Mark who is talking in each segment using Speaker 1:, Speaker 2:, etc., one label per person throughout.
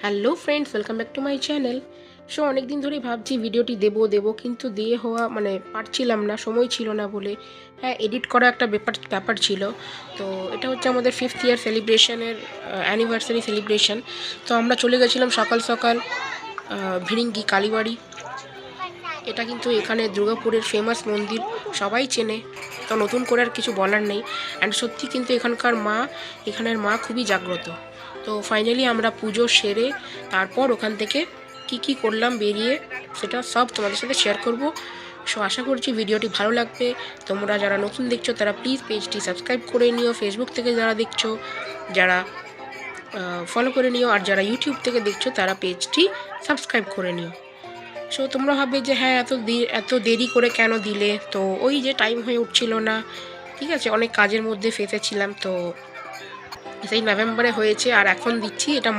Speaker 1: Hello friends, welcome back to my channel. So অনেক দিন ধরেই ভাবছি ভিডিওটি দেবো কিন্তু দিয়ে হওয়া পারছিলাম না, সময় ছিল না বলে। হ্যাঁ, এডিট করা একটা ব্যাপার ছিল। তো এটা হচ্ছে আমাদের 5th ইয়ার সেলিব্রেশনের অ্যানিভার্সারি সেলিব্রেশন। তো আমরা চলে গেছিলাম সকাল সকাল ভিড়িঙ্গি কালীবাড়ি। এটা কিন্তু এখানে দুর্গাপুরের ফেমাস মন্দির, সবাই চেনে। তো নতুন করে আর কিছু বলার নেই। অ্যান্ড সত্যি কিন্তু এখানের মা খুবই জাগ্রত। তো ফাইনালি আমরা পুজো সেরে তারপর ওখান থেকে কি করলাম বেরিয়ে, সেটা সব তোমাদের সাথে শেয়ার করব। সো আশা করছি ভিডিওটি ভালো লাগবে। তোমরা যারা নতুন দেখছো তারা প্লিজ পেজটি সাবস্ক্রাইব করে নিও। ফেসবুক থেকে যারা দেখছো যারা ফলো করে নিও, আর যারা ইউটিউব থেকে দেখছো তারা পেজটি সাবস্ক্রাইব করে নিও। সো তোমরা ভাববে যে হ্যাঁ, এত দেরি করে কেন দিলে? তো ওই যে টাইম হয়ে উঠছিল না, ঠিক আছে, অনেক কাজের মধ্যে ফেঁসেছিলাম। তো সেই নভেম্বরে হয়েছে, আর এখন দিচ্ছি এটা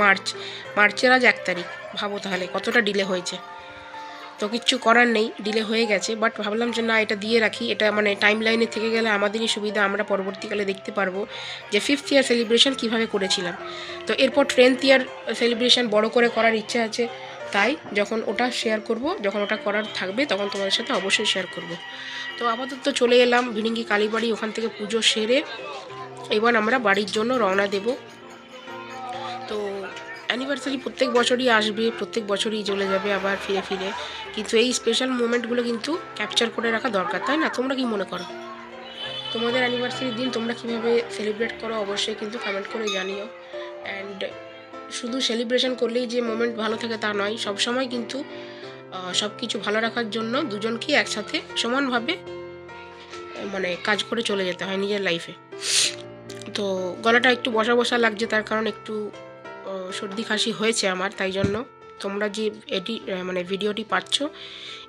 Speaker 1: মার্চের আজ 1 তারিখ। ভাবো তাহলে কতটা ডিলে হয়েছে। তো কিচ্ছু করার নেই, ডিলে হয়ে গেছে, বাট ভাবলাম যে না, এটা দিয়ে রাখি। এটা টাইম লাইনে থেকে গেলে আমাদেরই সুবিধা, আমরা পরবর্তীকালে দেখতে পারবো যে 5th ইয়ার সেলিব্রেশন কীভাবে করেছিলাম। তো এরপর 10th ইয়ার সেলিব্রেশন বড় করে করার ইচ্ছা আছে, তাই যখন ওটা শেয়ার করব, যখন ওটা করার থাকবে তখন তোমাদের সাথে অবশ্যই শেয়ার করব। তো আপাতত চলে এলাম ভিড়িঙ্গি কালীবাড়ি, ওখান থেকে পুজো সেরে এবার আমরা বাড়ির জন্য রওনা দেব। তো অ্যানিভার্সারি প্রত্যেক বছরই আসবে, প্রত্যেক বছরই চলে যাবে আবার ফিরে ফিরে, কিন্তু এই স্পেশাল মোমেন্টগুলো কিন্তু ক্যাপচার করে রাখা দরকার, তাই না? তোমরা কি মনে করো? তোমাদের অ্যানিভার্সারির দিন তোমরা কীভাবে সেলিব্রেট করো অবশ্যই কিন্তু কমেন্ট করে জানিও। অ্যান্ড শুধু সেলিব্রেশন করলেই যে মোমেন্ট ভালো থাকে তা নয়, সবসময় কিন্তু সব কিছু ভালো রাখার জন্য দুজনকেই একসাথে সমানভাবে কাজ করে চলে যেতে হয় নিজের লাইফে। তো গলাটা একটু বসা বসা লাগছে, তার কারণ একটু সর্দি কাশি হয়েছে আমার, তাই জন্য তোমরা যে ভিডিওটি পাচ্ছ,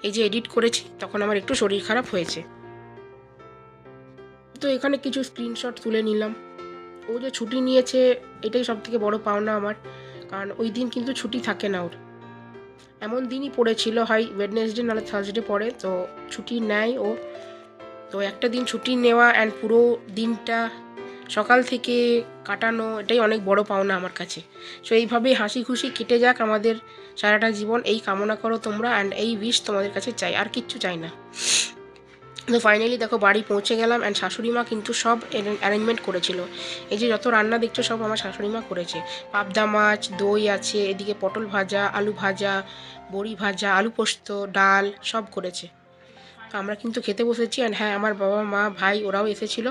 Speaker 1: এই যে এডিট করেছি তখন আমার একটু শরীর খারাপ হয়েছে। তো এখানে কিছু স্ক্রিনশট তুলে নিলাম। ও যে ছুটি নিয়েছে এটাই সবথেকে বড় পাওনা আমার, কারণ ওই দিন কিন্তু ছুটি থাকে না ওর। এমন দিনই পড়েছিল, হয় ওয়েডনেসডে নাহলে থার্সডে পড়ে, তো ছুটি নেয় ও। তো একটা দিন ছুটি নেওয়া অ্যান্ড পুরো দিনটা সকাল থেকে কাটানো, এটাই অনেক বড় পাওনা আমার কাছে। সো এইভাবেই হাসি খুশি কেটে যাক আমাদের সারাটা জীবন, এই কামনা করো তোমরা, অ্যান্ড এই উইশ তোমাদের কাছে চাই, আর কিচ্ছু চাই না। তো ফাইনালি দেখো বাড়ি পৌঁছে গেলাম, অ্যান্ড শাশুড়ি মা কিন্তু সব অ্যারেঞ্জমেন্ট করেছিল। এই যে যত রান্না দেখছো সব আমার শাশুড়ি মা করেছে। পাবদা মাছ, দই আছে, এদিকে পটল ভাজা, আলু ভাজা, বড়ি ভাজা, আলু পোস্ত, ডাল সব করেছে। তো আমরা কিন্তু খেতে বসেছি, অ্যান্ড হ্যাঁ, আমার বাবা মা ভাই ওরাও এসেছিল,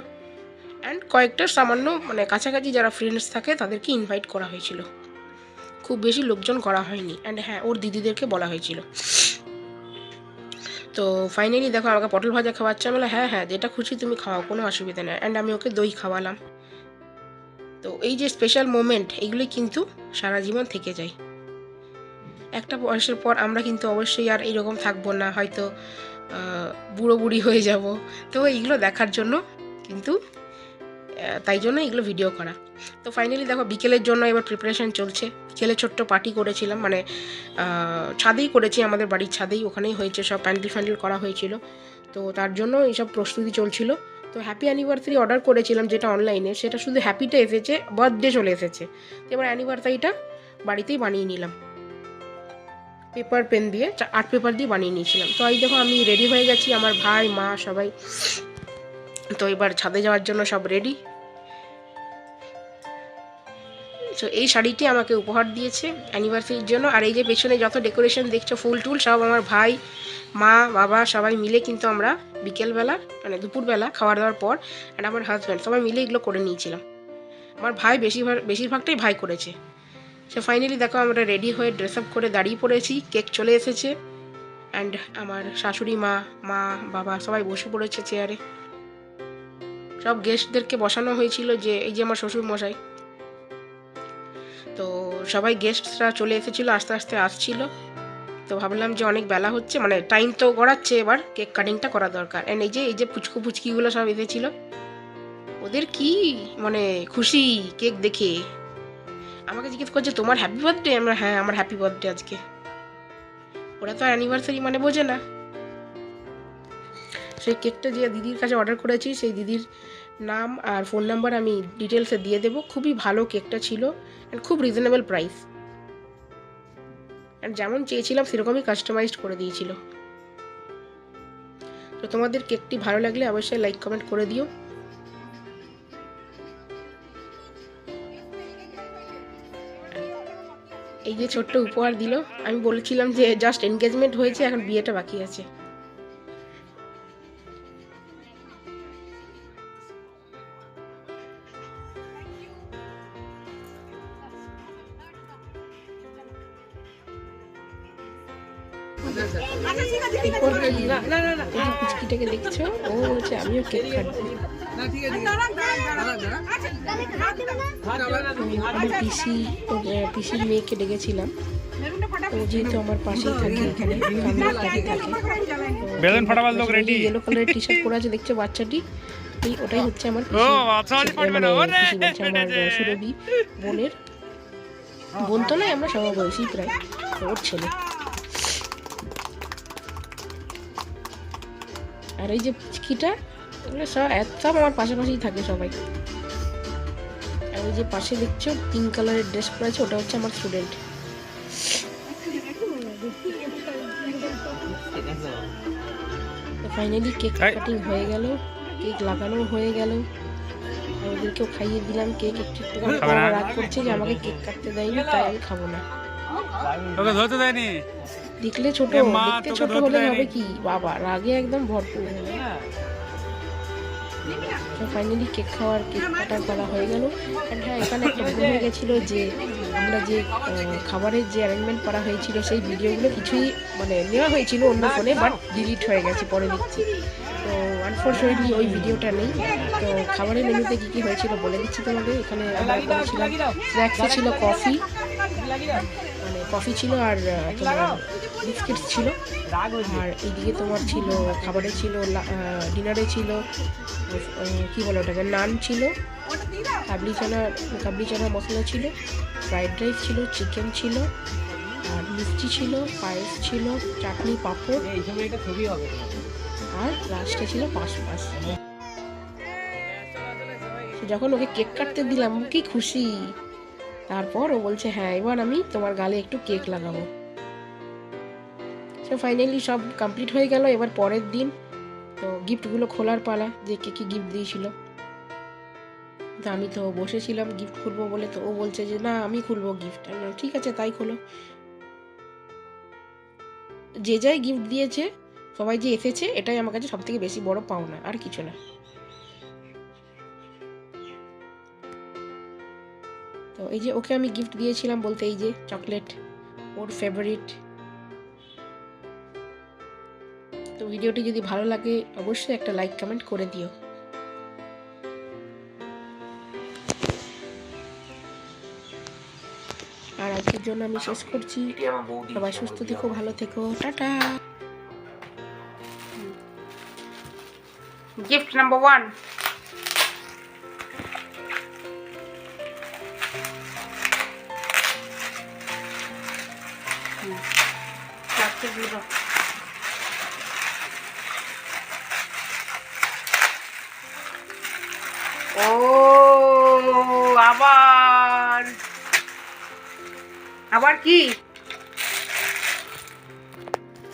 Speaker 1: অ্যান্ড কয়েকটা সামান্য কাছাকাছি যারা ফ্রেন্ডস থাকে তাদেরকে ইনভাইট করা হয়েছিল। খুব বেশি লোকজন করা হয়নি, অ্যান্ড হ্যাঁ, ওর দিদিদেরকে বলা হয়েছিল। তো ফাইনালি দেখো আমাকে পটল ভাজা খাওয়াচ্ছে, আমি বললাম হ্যাঁ হ্যাঁ, যেটা খুশি তুমি খাওয়াও, কোনো অসুবিধা নেই। অ্যান্ড আমি ওকে দই খাওয়ালাম। তো এই যে স্পেশাল মোমেন্ট, এইগুলি কিন্তু সারা জীবন থেকে যায়। একটা বয়সের পর আমরা কিন্তু অবশ্যই আর এইরকম থাকবো না, হয়তো বুড়ো বুড়ি হয়ে যাব। তো এইগুলো দেখার জন্য কিন্তু, তাই জন্য এগুলো ভিডিও করা। তো ফাইনালি দেখো বিকেলের জন্য এবার প্রিপারেশান চলছে। বিকেলে ছোট্ট পার্টি করেছিলাম, ছাদেই করেছি, আমাদের বাড়ির ছাদেই, ওখানেই হয়েছে, সব প্যান্ডেল করা হয়েছিল। তো তার জন্য এইসব প্রস্তুতি চলছিল। তো হ্যাপি অ্যানিভার্সারি অর্ডার করেছিলাম যেটা অনলাইনে, সেটা শুধু হ্যাপিটা এসেছে, বার্থডে চলে এসেছে। তো এবার অ্যানিভার্সারিটা বাড়িতেই বানিয়ে নিলাম, পেপার পেন দিয়ে, আর্ট পেপার দিয়ে বানিয়ে নিয়েছিলাম। তো এই দেখো আমি রেডি হয়ে গেছি, আমার ভাই মা সবাই। তো এবার ছাদে যাওয়ার জন্য সব রেডি। তো এই শাড়িটি আমাকে উপহার দিয়েছে অ্যানিভার্সারির জন্য। আর এই যে পেছনে যত ডেকোরেশন দেখছো, ফুল টুল সব আমার ভাই মা বাবা সবাই মিলে কিন্তু আমরা বিকেলবেলা দুপুরবেলা খাওয়া দাওয়ার পর, আর আমার হাজব্যান্ড সবাই মিলে এগুলো করে নিয়েছিলাম। আমার ভাই বেশিরভাগটাই ভাই করেছে। সো ফাইনালি দেখো আমরা রেডি হয়ে ড্রেস আপ করে দাঁড়িয়ে পড়েছি, কেক চলে এসেছে, অ্যান্ড আমার শাশুড়ি মা বাবা সবাই বসে পড়েছে চেয়ারে। সব গেস্টদেরকে বসানো হয়েছিল, যে এই যে আমার শ্বশুর মশাই। তো সবাই গেস্টরা চলে এসেছিলো, আস্তে আস্তে আসছিল। তো ভাবলাম যে অনেক বেলা হচ্ছে, টাইম তো গড়াচ্ছে, এবার কেক কাটিংটা করা দরকার। অ্যান্ড এই যে পুচকিগুলো সব এসেছিল, ওদের কি খুশি কেক দেখে। আমাকে জিজ্ঞেস করছে তোমার হ্যাপি বার্থডে? আমরা হ্যাঁ, আমার হ্যাপি বার্থডে আজকে। ওরা তো অ্যানিভার্সারি বোঝে না। সেই কেকটা যে দিদির কাছে অর্ডার করেছি, সেই দিদির নাম আর ফোন নাম্বার আমি ডিটেলসে দিয়ে দেবো। খুবই ভালো কেকটা ছিল, অ্যান্ড খুব রিজনেবল প্রাইস। আর যেমন চেয়েছিলাম সেরকমই কাস্টমাইজড করে দিয়েছিল। তো তোমাদের কেকটি ভালো লাগলে অবশ্যই লাইক কমেন্ট করে দিও। এই যে ছোট্ট উপহার দিল, আমি বলেছিলাম যে জাস্ট এনগেজমেন্ট হয়েছে, এখন বিয়েটা বাকি আছে। পুচকিটাকে দেখছো, ও বলছে আমিও কেক কাটবো। আমার পিসির মেয়েকে ডেকেছিলাম, ও যেহেতু আমার পাশেই থাকে, এখানে থাকে, ইয়েলো কালারের টি শার্ট পরে আছে দেখছো বাচ্চাটি, ওটাই হচ্ছে আমার আমার সুরভি বোনের বোন, তো নয় আমরা সমবয়সী প্রায়, ওর ছেলে। আর এই যে পুচকিটা, সব আমার পাশাপাশিই থাকে সবাই। আর ওই যে পাশে দেখছো পিঙ্ক কালারের ড্রেস পরে আছে, ওটা হচ্ছে আমার স্টুডেন্ট। ফাইনালি কেক কাটিং হয়ে গেল, কেক লাগানো হয়ে গেল, আর ওদেরকেও খাইয়ে দিলাম কেক। একটু রাগ করছে যে আমাকে কেক কাটতে দেয়নি, তাই আমি খাবো না। দেখলে ছোট, দেখতে ছোট হলে হবে কি বাবা, রাগে একদম ভরপুর। ফাইনালি কেক কাটার করা হয়ে গেল। অ্যান্ড হ্যাঁ, এখানে একটা ভুল হয়ে গেছিলো যে আমরা যে খাবারের যে অ্যারেঞ্জমেন্ট করা হয়েছিল সেই ভিডিওগুলো কিছুই মানে নেওয়া হয়েছিল অন্য ফোনে, বাট ডিলিট হয়ে গেছে, পরে দেখছি। তো আনফর্চুনেটলি ওই ভিডিওটা নেই। তো খাবারের মেনুতে কী কী হয়েছিল বলে দিচ্ছি তোমাদের। এখানে আমরা করেছিলাম, স্ন্যাক্সে ছিল কফি, মানে কফি ছিল, আর তোমার বিস্কিটস ছিল। আর এইদিকে তোমার ছিল খাবারে ছিল, ডিনারে ছিল কী বলে ওটাকে, নান ছিল, কাবলি চানা মশলা ছিল, ফ্রাইড রাইস ছিল, চিকেন ছিল, আর মিষ্টি ছিল, পায়েস ছিল, চাটনি, পাঁপড়, আর লাস্টে ছিল পাঁচ। যখন ওকে কেক কাটতে দিলাম কি খুশি। তারপর ও বলছে হ্যাঁ এবার আমি তোমার গালে একটু কেক লাগাবো। সো ফাইনালি সব কমপ্লিট হয়ে গেল। এবার পরের দিন তো গিফটগুলো খোলার পালা, যে কে কী গিফট দিয়েছিল। তো আমি তো বসেছিলাম গিফট খুলবো বলে, তো ও বলছে যে না আমি খুলবো গিফট। ঠিক আছে তাই খোলো। যে যাই গিফট দিয়েছে, সবাই যে এসেছে, এটাই আমার কাছে সব থেকে বেশি বড় পাওনা, আর কিছু না। তো এই যে ওকে আমি গিফট দিয়েছিলাম বলতে এই যে চকলেট, ওর ফেভারিট। তো ভিডিওটি যদি ভালো লাগে অবশ্যই একটা লাইক কমেন্ট করে দিও। আর আজকের জন্য আমি শেষ করছি। সবাই সুস্থ থেকো, ভালো থেকো, টাটা। গিফট নাম্বার 1, ও আবার কি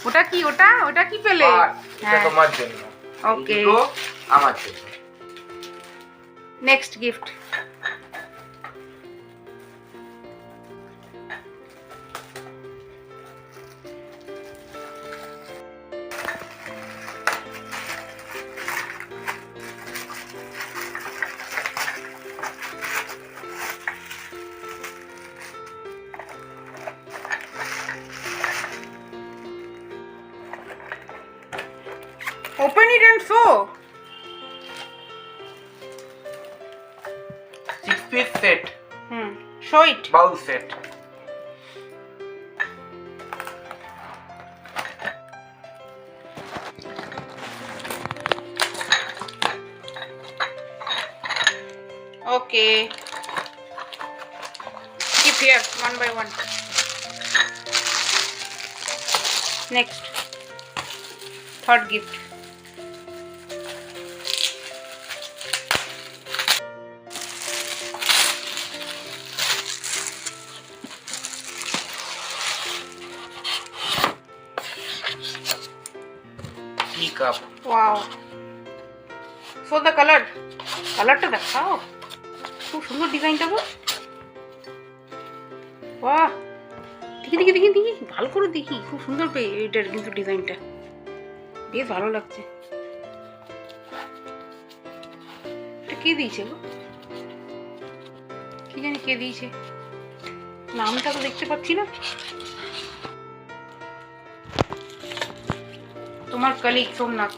Speaker 1: ওটা কি ওটা কি পেলে?
Speaker 2: এটা তোমার জন্য।
Speaker 1: ওকে,
Speaker 2: আমার জন্য।
Speaker 1: Next gift. Open it and show.
Speaker 2: 6-piece set.
Speaker 1: Show it.
Speaker 2: Bowl set.
Speaker 1: Okay. Keep here one by one. Next. Third gift.
Speaker 2: Cup.
Speaker 1: Wow, so the কালারটা দেখাও, খুব সুন্দর ডিজাইনটা গো। বাহ, দেখি দেখি দেখি দেখি ভালো করে দেখি, খুব সুন্দর এটার কিন্তু ডিজাইনটা বেশ ভালো লাগছে। এটা কে দিয়েছে গো? কি জানি কে দিয়েছে, নামটা তো দেখতে পাচ্ছি না। তোমার colleague Somnath.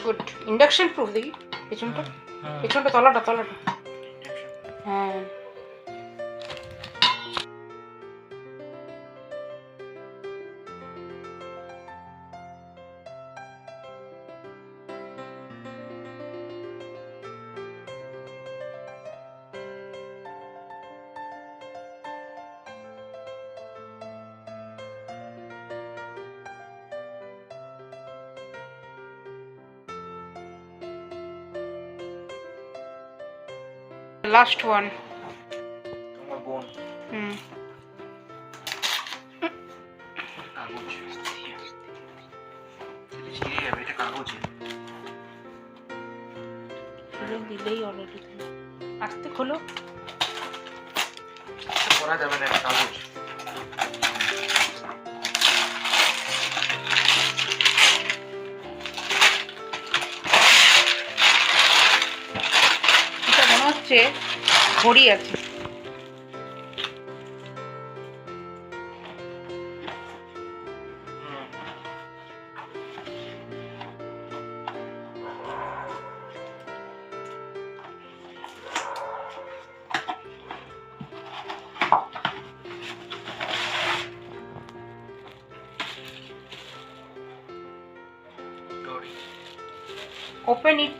Speaker 1: Good, induction proof. দেখি পেছনটা, পেছনটা তলাটা হ্যাঁ। Last one.
Speaker 2: তোমার বোন কাগজ ছিঁড়ে যাবে, এটা কাগজে
Speaker 1: দিলেই অলরেডি। আস্তে খোলো,
Speaker 2: করা যাবে না, এটা কাগজ।
Speaker 1: এটা মনে হচ্ছে ঘড়ি আছে। Open it.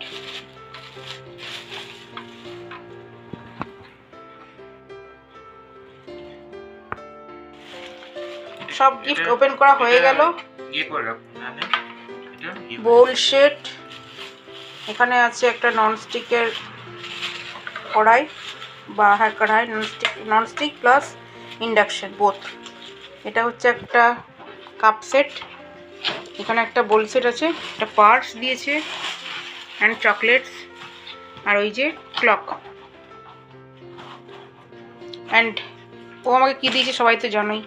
Speaker 1: সব গিফট ওপেন করা হয়ে গেল। বোল সেট, এখানে আছে একটা ননস্টিকের কড়াই বা হ্যাঁ কড়াই, ননস্টিক প্লাস ইন্ডাকশন বোথ। এটা হচ্ছে একটা কাপ সেট, এখানে একটা বোল সেট আছে, একটা পার্স দিয়েছে অ্যান্ড চকলেটস, আর ওই যে ক্লক। অ্যান্ড ও আমাকে কী দিয়েছে সবাই তো জানোই।